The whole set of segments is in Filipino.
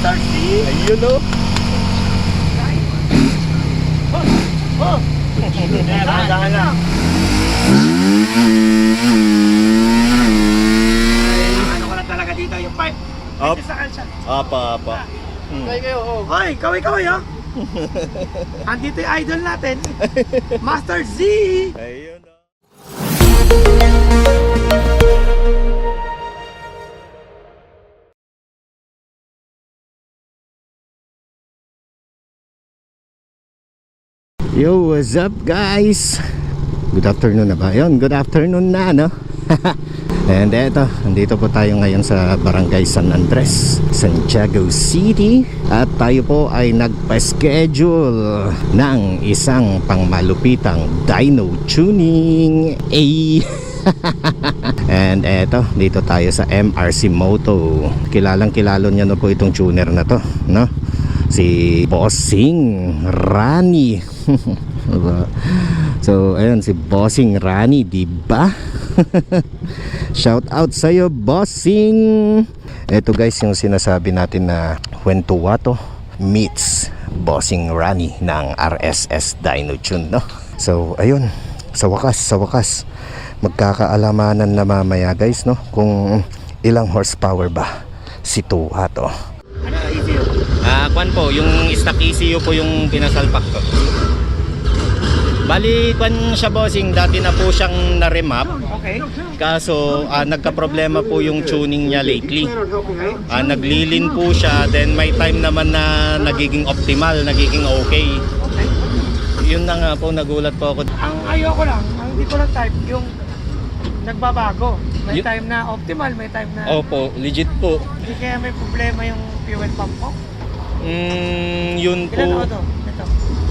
Master C. Ayun o. Oh! Dahan lang. Ano ko lang talaga dito yung pipe. Up. Sa kansya. Apa. Kaway kayo, oh. Hoy, kaway oh. Andito yung idol natin. Master Z. Ayun o. Yo, what's up guys? Good afternoon na ba? Yun, good afternoon na, no? And eto, nandito po tayo ngayon sa Barangay San Andres, Santiago City. At tayo po ay nagpa-schedule ng isang pangmalupitang dyno tuning. And eto, dito tayo sa MRC Moto. Kilalang kilala niyo na po itong tuner na to, no? Si Bossing Rani. So ayun, si Bossing Rani, diba? Shout out sa'yo, Bossing. Ito guys, yung sinasabi natin na when Tuwato meets Bossing Rani ng RSS Dyno Tune, no? So ayun, sa wakas magkakaalamanan na mamaya guys, no, kung ilang horsepower ba si Tuwato. Ano ECU? Kwan po, yung stock ECU po yung pinasalpak ko. Bali, kwan siya bossing, dati na po siyang na-remap. Okay. Kaso, nagka-problema po yung tuning niya lately. Okay. Naglilin po siya, then may time naman na nagiging optimal, nagiging okay. Okay. Yun na nga po, nagulat po ako. Ang ayoko lang, ang hindi ko lang type, yung nagbabago. May Y- time na optimal, may time na... Opo, legit po. Hindi kaya may problema yung fuel pump ko. Yun Ilan ako po. to? Ito.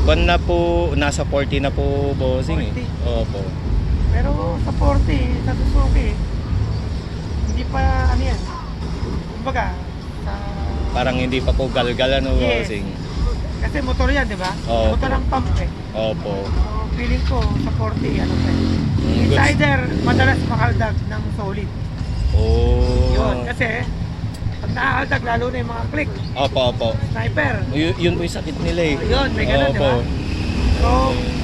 Kwan na po, nasa 40 na po bossing eh. 40? Opo. Pero sa 40, sa Suzuki, hindi pa ano yan. Kumbaga, sa... Parang hindi pa po galgal ano Yes. bossing. Kasi motor yan, di ba? Oo. Motor ang pump eh. Opo. So, feeling ko sa 40, ano pa eh. Goods. Insider, madalas makaldag ng solid. Oh. Yun, kasi pag nakakaldag, lalo na yung mga click, Opo. sniper. Yun po yung sakit nila eh. Yun, may ganun, di Opo. ba? So,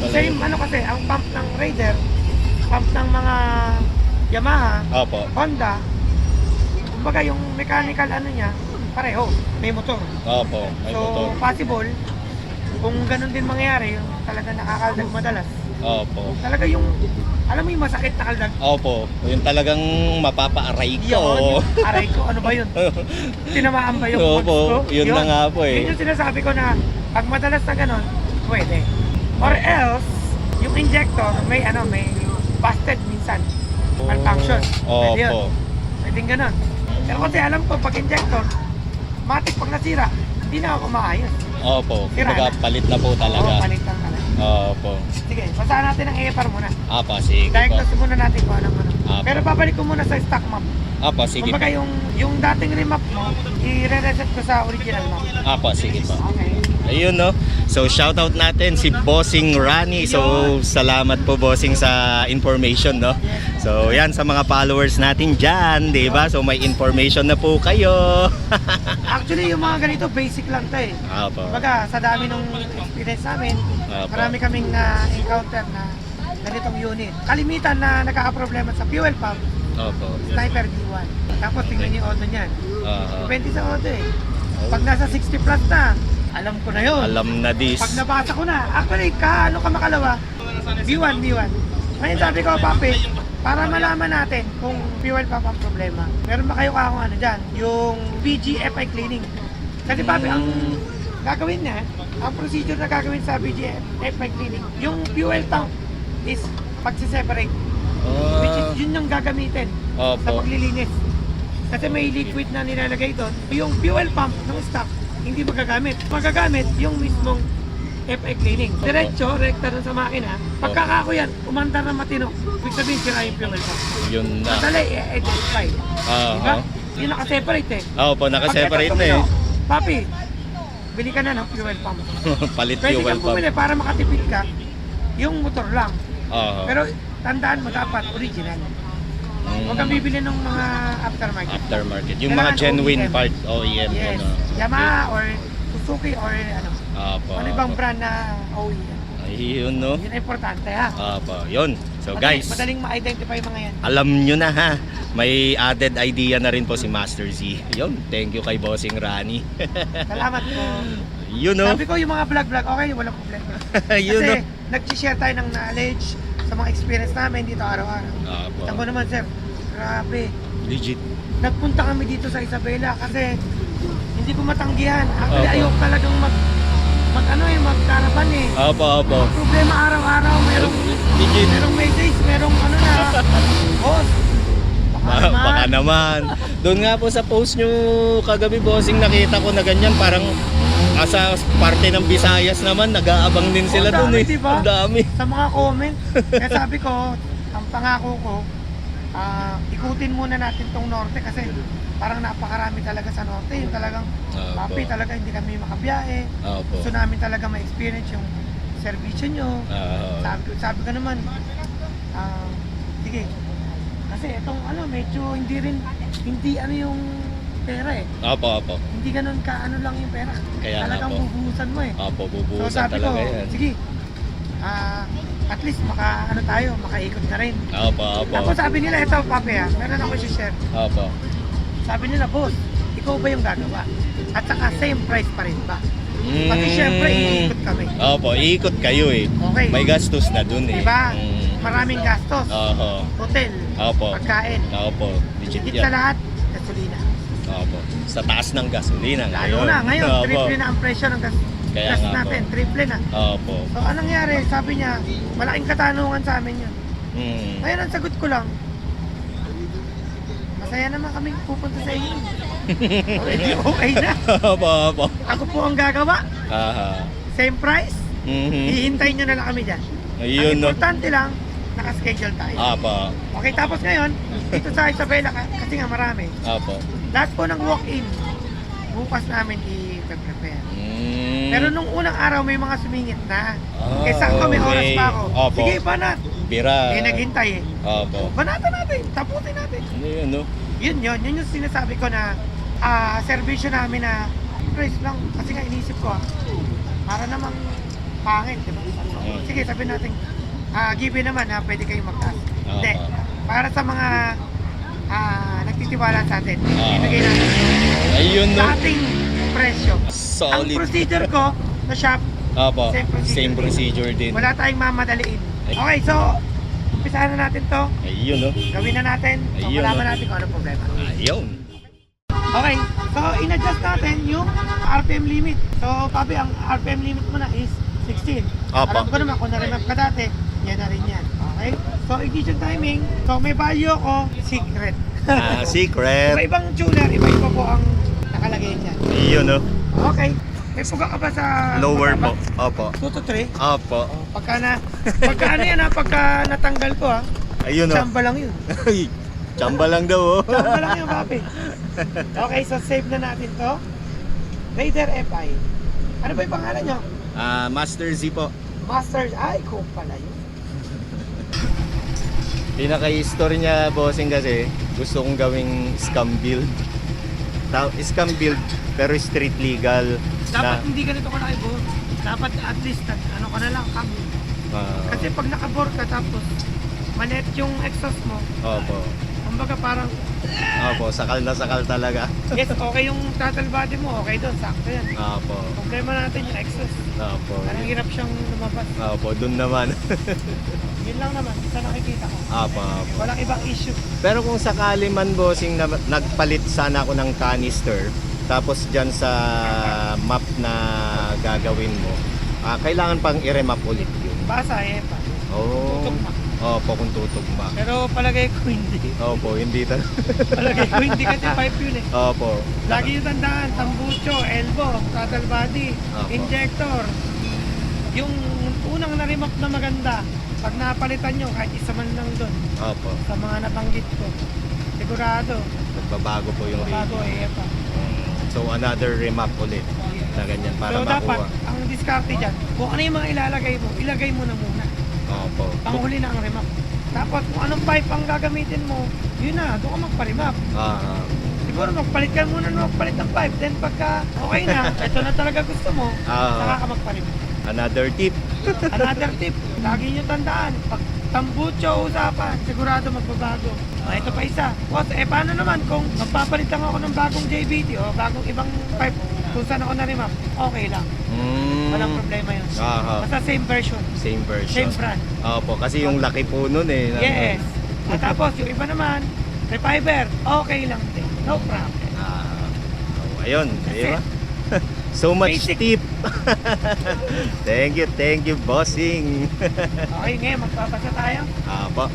same ano kasi, ang pump ng Raider, pump ng mga Yamaha, Opo. Honda, kumbaga yung mechanical ano niya, pareho, may motor. Opo. May So, motor. possible, kung ganun din mangyayari, yung talaga nakakaldag madalas, Opo. talaga yung, alam mo yung masakit na kaldag, Opo. Yung talagang mapapaaray ko. yun, aray ko, ano ba yun? Tinamaan ba yung Opo. bugs ko? Yun na nga po eh. Yun yung sinasabi ko na, pag madalas na ganun, pwede. Or else, yung injector, may busted minsan. Malfunction. Pwede yun. Opo. Pwedeng ganun. Pero kasi alam ko, pag injector, matik pag nasira, hindi na ako maayos. Opo. Sira Kumbaga na. palit na po Oo, talaga. palit lang talaga. Opo. Sige, basahan natin ang AFR muna. Apa, sige po. Diagnose muna natin kung anong ano. Apo. Pero babalik ko muna sa stock map. Apa, sige po. Kumbaga yung dating remap mo, i-reset ko sa original map. Apa, sige po. Okay. Ayun no. So shoutout natin si Bossing Rani. So salamat po Bossing sa information no. So yan sa mga followers natin diyan, 'di ba? So may information na po kayo. Actually, yung mga ganito, basic lang to eh. Apo. Kumbaga, sa dami nung experience namin, Apo. marami kaming na-encounter na ganitong unit. Kalimitan na nagkakaproblema sa fuel pump, Opo. Sniper D1. Tapos tingnan niyo yung auto niyan. Depende sa auto eh. Pag nasa 60 plus na, alam ko na yun. Alam na this. Pag nabasa ko na, actually, ano ka makalawa? B1. Ngayon sabi ko, papi, para malaman natin kung fuel pump ang problema, meron ba kayo kung ano dyan? Yung BGFI cleaning. Kasi papi, ang gagawin niya, ang procedure na gagawin sa BGFI cleaning, yung fuel tank is pagsiseparate. Which is yun yung gagamitin sa Opo. paglilinis. Kasi may liquid na nilalagay doon. Yung fuel pump ng stock, hindi magagamit. Magagamit yung mismong FI cleaning. Diretso, rekta dun sa makina. Pagkakako yan, umandar na matino. Ibig sabihin, sira yung fuel pump. Yun na. Madali, i-identify. Diba? Yung nakaseparate eh. Opo, naka-separate Pag na ito eh. Papi, bili ka na ng fuel pump. Palit Pwede fuel kang pump. bumili para makatipid ka. Yung motor lang. Oo. Pero tandaan mo dapat original. Huwag kang bibili ng mga aftermarket. Aftermarket. Yung mga Kailangan genuine OEM. part, OEM. Yes. Ano. Yamaha or Suzuki or ano. Opo. Ano ibang brand na OEM. Ayun, no? Yun ang importante ha. Opo, yun. So guys, Madaling ma-identify yung mga yan. alam nyo na ha. May added idea na rin po si Master Z. Yun, thank you kay Bossing Rani. Salamat po. Yun, no? Sabi ko yung mga vlog-vlog, okay, walang problema. Yun, no? Kasi nag-share tayo ng knowledge sa mga experience namin dito araw-araw. Opo. Ako naman sir, grabe. Legit. Nagpunta kami dito sa Isabela kasi hindi ko matanggihan. Actually, Opo. ayoko talagang magkaraban eh. Opo, opo. Problema araw-araw, Legit. merong may days, merong ano na, boss. Baka naman. Doon nga po sa post nyo kagabi, Bossing, nakita ko na ganyan. Parang sa parte ng Visayas naman, nag-aabang din sila Oo, doon dami, eh. diba? Ang dami. Sa mga comment. Kaya sabi ko, ang pangako ko, ikutin muna natin tong norte kasi parang napakarami talaga sa norte. Yung talagang, Opo. papi, talaga hindi kami makabiyahe. Opo. Gusto namin talaga ma-experience yung servisyo nyo. Sabi ko naman, sige. Kasi itong medyo hindi ano yung pera eh. Opo, opo. Hindi ganun ka ano lang yung pera. Kaya nga Talagang po. bubuhusan mo eh. Opo, So bubuhusan sabi ko, talaga yan. sige, at least makaikot na rin. Opo, opo. Tapos sabi nila, ito papi meron ako share. Opo. Sabi nila, boss, ikaw ba yung gagawa? At saka same price pa rin ba? Kasi syempre, iikot kami. Opo, iikot kayo eh. Okay. May gastos na dun eh. Diba? Maraming gastos. Oho. Hotel, Opo. pagkain. Opo. Legit Higit sa yan. lahat, gasolina. Opo. Sa taas ng gasolina Lalo na ngayon, Opo. triple na ang presyo ng gas Kaya nga natin. po. Triple na. Opo. So anong nangyari? Sabi niya, malaking katanungan sa amin yun. Ngayon ang sagot ko lang, masaya naman kaming pupunta sa inyo. Okay na. Opo, opo. Ako po ang gagawa. Aha. Same price. Hihintayin nyo na lang kami dyan. Ayun, Ang no? importante lang, nakaschedule tayo. Opo. Okay, tapos ngayon, dito sa Isabela, kasi nga marami, Opo. lahat po ng walk-in, bukas namin i-prepare. Pero nung unang araw, may mga sumingit na. Eh, sakto may oras pa ako. Opo. Sige, banat. Bira. Eh, naghintay eh. Opo. Banatan natin, taputin natin. Ayun, no? Yun yung sinasabi ko na servisyo namin na price lang. Kasi nga inisip ko para namang pangit, di ba? Sige, sabihin natin, given naman na pwede kayong magtaas. Hindi. Para sa mga nagtitiwala sa atin, ibigay natin Ayun, no? sa ating presyo. Ang Solid. procedure ko sa shop, Opo. Same procedure Same procedure din. wala tayong mamadaliin. Okay, so, umpisahan na natin to. Ayun, no? Gawin na natin. So, Ayun, malaman no? natin kung anong problema. Ayun. Okay, so in-adjust natin yung RPM limit. So, papi, ang RPM limit mo na is 16. Opo. Alam ko naman, kung na-remap ka dati, yan na rin yan. Okay? So, ignition timing. So, may value ko, secret. Secret. Iba-ibang tuner, iba-iba po ang nakalagay niyan. Ayun, no? Okay. May puga ka ba sa... Lower po. baba? Opo. 2 to 3. Opo. Pagka ano yan pagka natanggal ko Ayun, no? Chamba lang yun. Ay, Chamba lang daw, oh. Chamba lang yun, papi. Okay, so save na natin to. Raider FI. Ano ba yung pangalan nyo? Master Z po. Masters. Ay, ko pala yun. Pinaka-history niya, bossing, kasi gusto kong gawing scam build. Scam build, pero street legal. Dapat hindi ganito ka nakibor. Dapat at least, ano ka na lang, kami. Kasi pag nakabor ka tapos maliit yung exhaust mo, Opo. kumbaga parang, Opo, sakal na sakal talaga. yes, okay yung throttle body mo, okay doon, sakto yan. Opo. Problema natin yung exhaust. Opo. Parang hirap siyang lumabas. Opo, dun naman. Yun lang naman, sa nakikita ko. Opo, opo. Walang ibang issue. Pero kung sakali man, bossing, na nagpalit sana ako ng canister, tapos dyan sa map na gagawin mo, kailangan pang i-remap ulit yun. Basa pa. Oh. Tutugma. Opo, kung tutugma. Pero palagay ko hindi. Opo, hindi talaga. Palagay ko hindi kasi pipe yun eh. Opo. Lagi yung tandaan, tambucho, elbow, throttle body, Opo. injector. Yung unang na-remap na maganda, pag napalitan nyo, kahit isa man lang doon, Opo. sa mga nabanggit ko, sigurado, Nagbabago po yung bago radio. pa. So, another remap ulit na ganyan para So dapat, makuha. ang diskarte dyan, kung ano yung mga ilalagay mo, ilagay mo na muna. Opo. Panghuli na ang remap. Tapos kung anong pipe ang gagamitin mo, yun na, doon ka magparimap. Ah, Siguro magpalit ka muna ng magpalit ng pipe. Then pagka okay na, ito na talaga gusto mo, saka ka magparimap. another tip. Another tip, lagi nyo tandaan, pag tambucho usapan, sigurado magbabago. Ito pa isa. Boss, paano naman kung magpapalit lang ako ng bagong JBT o bagong ibang pipe kung saan ako na-remap, okay lang. Walang problema yun. Basta same version, Same version. same brand. Opo, kasi yung laki po nun eh. Yes. At tapos yung iba naman, refiber, okay lang din. No problem. Ayun, di ba? So much Basic. tip. Thank you, bossing. Okay, ngayon magpapasa tayo. Apo.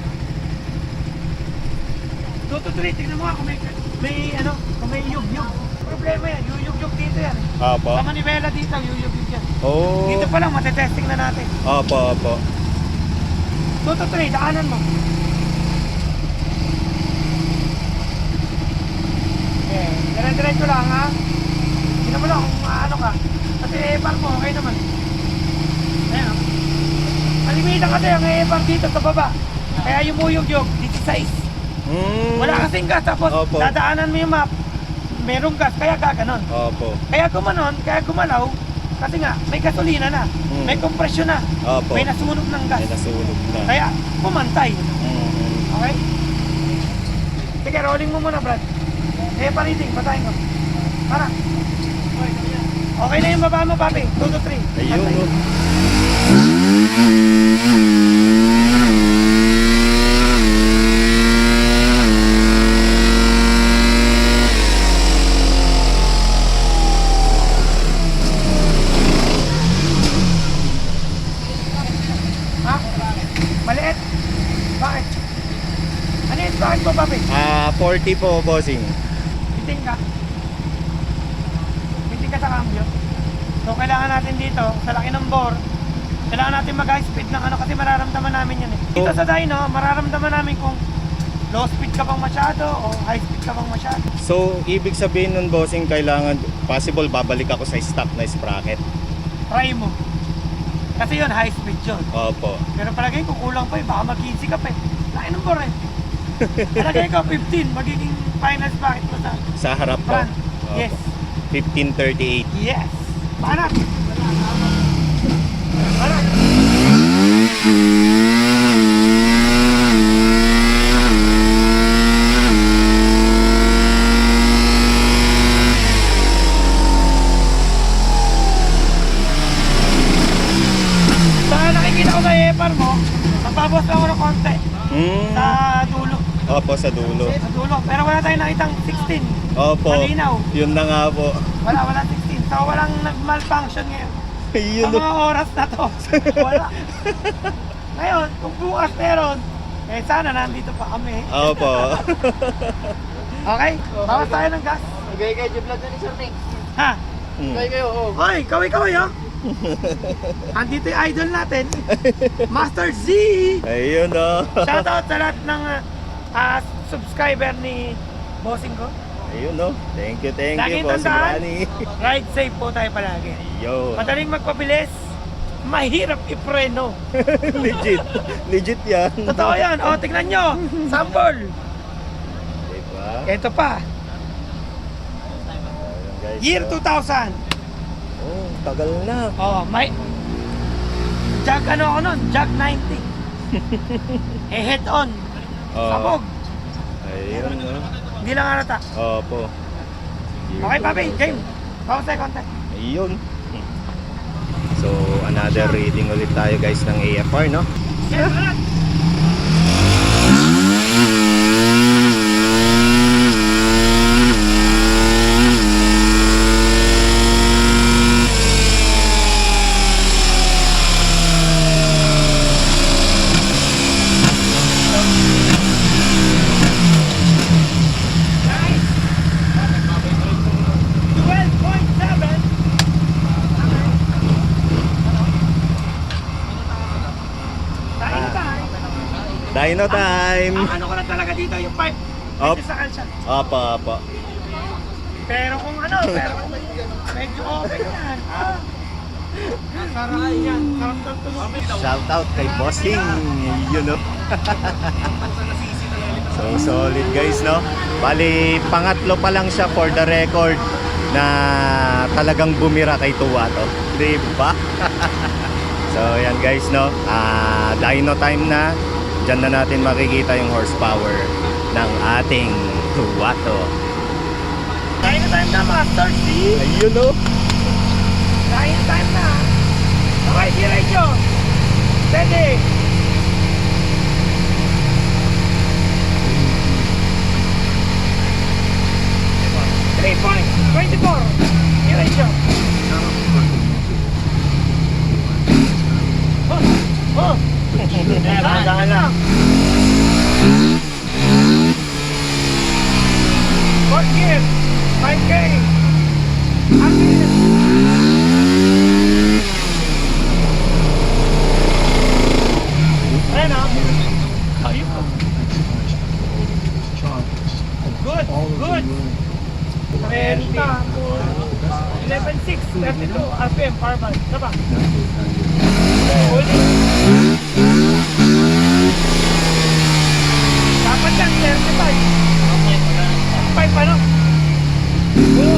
2 to 3, tignan mo nga kung kung may yug-yug. Problema yan, yug-yug dito yan. Apo. Sa manibela dito, yug-yug yan. Oh. Dito pa lang, matetesting na natin. Opo. 2 to 3, daanan mo. Dire-diretso lang ha. Tignan mo lang kung ano ka. Kasi EPAR mo, okay naman. Ayan o. Malimitan kasi ang EPAR dito sa baba. Kaya yung muyog-yug, 16. Wala kasing gas, tapos Opo. dadaanan mo yung map. Merong gas, kaya gaganon. Opo. Kaya gumanon, kaya gumalaw. Kasi nga, may gasolina na. May kompresyon na. Opo. May nasunog ng gas. Ay, nasunog na. Kaya pumantay. Okay? Sige, rolling mo muna, Brad. Pariting, patayin ko. Para. Okay na yung baba mo, papi. 2 to 3. Ayun, oh. Ha? Maliit? Bakit? Ano yung bakit mo, papi? 40 po, bossing. Biting ka. Biting ka sa cambio. So kailangan natin dito, sa laki ng bore, kailangan natin mag-high speed ng ano kasi mararamdaman namin yan eh. Dito sa dyno, mararamdaman namin kung low speed ka bang masyado o high speed ka bang masyado. So, ibig sabihin nun, bossing, kailangan, possible, babalik ako sa stock na sprocket. Try mo. Kasi yun, high speed yun. Opo. Pero palagay ko kulang pa eh, baka mag-easy ka pa eh. Laki ng bore eh. Palagay ko 15, magiging final sprocket mo sa Sa harap po. front. Opo. Yes. 1538. Yes. Paano? Paano? Sa nakikita ko sa EPAR mo, magbabawas lang ako ng konti sa dulo. Opo, sa dulo. Sa dulo. Pero wala tayong nakitang 16. Opo. Malinaw. Yun na nga po. Wala 16. So walang nag-malfunction ngayon. Yun. Sa mga oras na to. Wala. Ngayon, kung bukas meron, sana nandito pa kami. Opo. Okay? Bawas tayo ng gas. Bigay kayo yung vlog na ni Sir Nick. Ha? Bigay kayo, oh. Hoy, kaway oh. Andito yung idol natin. Master Z. Ayun, oh. Shoutout sa lahat ng subscriber ni Bossing ko. Ayun, oh. Thank you, Laging bossing tandaan, Rani. ride safe po tayo palagi. Yo. Madaling magpabilis, mahirap ipreno. Legit yan. Totoo yan. O, tignan nyo. Sample. Diba? Ito pa. Ayun, guys, Year oh. 2000. Oh, tagal na. Oh, may Jag ano ako nun? Jag 90. Head on. Oh. Sabog. Ayun, oh. Hindi lang halata. Opo. Okay, papi. Game. Bawas tayo konti. Ayun. So, another reading ulit tayo guys ng AFR, no? Game, alat. Dyno time! Ang ano ko lang talaga dito yung pipe. Up. Medyo sakal siya. Apa. Pero kung medyo okay yan. Sarap yan. Sarap ng tulog. Shout out kay Bossing. Yun, no? So solid guys, no? Bali, pangatlo pa lang siya for the record na talagang bumira kay Tuwato. Diba? So yan guys, no? Dyno time na. Diyan na natin makikita yung horsepower ng ating Tuwato. Dyno time na, Master C. Ayun, no? Dyno time na. Okay, diretso. Steady. .24. Diretso. Dahan lang. Fourth gear. 5K. Active. Ayan o. Ayun po. Good, good. 11.6, 32 RPM, power band. Saba. Holding. Dapat yan, 35. 5 ano? Go.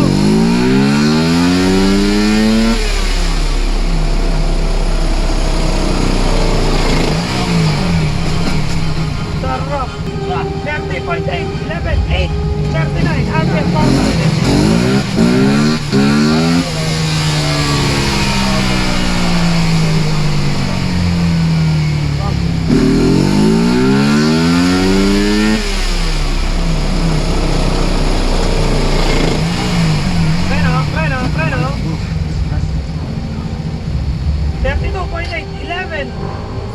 Sarap. 30.8, 11, 8, 39 RPM, power band. Preno. 32.8, 11,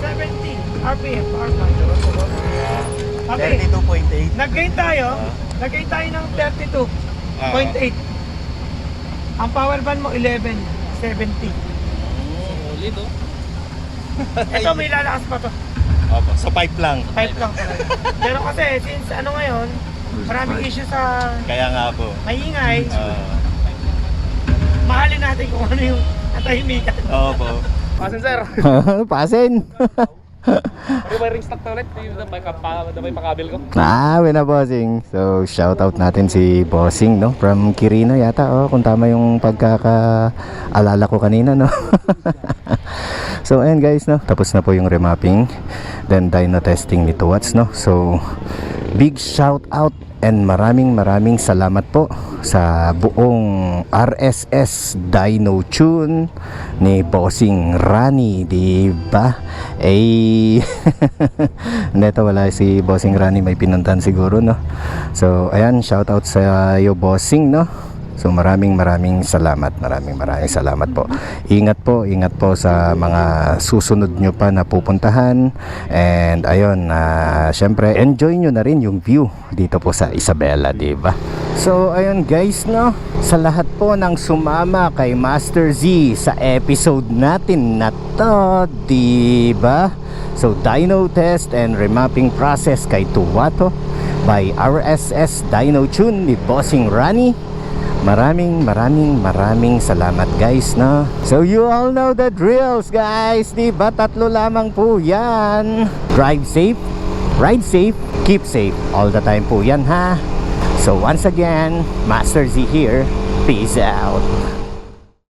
70 RPM, power band. Okay. 32.8. Nag-gain tayo ng 32.8. Ang power band mo 11.70. Ulit oh. Ito may lalakas pa to. Opo, so pipe lang. 5 lang talaga. Pero kasi since ano ngayon, maraming issue sa Kaya nga po. maingay, mahalin natin kung ano yung natahimikan. Opo. Pasin sir. Pasin. Ano ba ring stock na ulit? Damay pakabil ko. Wena bossing. So shout out natin si Bossing, no? From Quirino yata, kung tama yung pagkakaalala ko kanina, no? So ayan guys, no? Tapos na po yung remapping, then dyno testing ni Tuwats, no? So big shout out and maraming salamat po sa buong RSS Dyno Tune ni Bossing Rani, di ba? Neto wala si Bossing Rani, may pinuntan siguro, no? So ayan, shout out sa iyo Bossing, no? So maraming salamat, maraming salamat po. Ingat po sa mga susunod nyo pa na pupuntahan. And ayun, syempre enjoy nyo na rin yung view dito po sa Isabela, di ba? So ayun guys, no, sa lahat po ng sumama kay Master Z sa episode natin na to, di ba? So dyno test and remapping process kay Tuwato by RSS Dyno Tune ni Bossing Rani. Maraming salamat guys, no? So you all know the drills guys, di ba? 3 lamang po yan. Drive safe, ride safe, keep safe all the time po yan, ha? So once again, Master Z here. Peace out.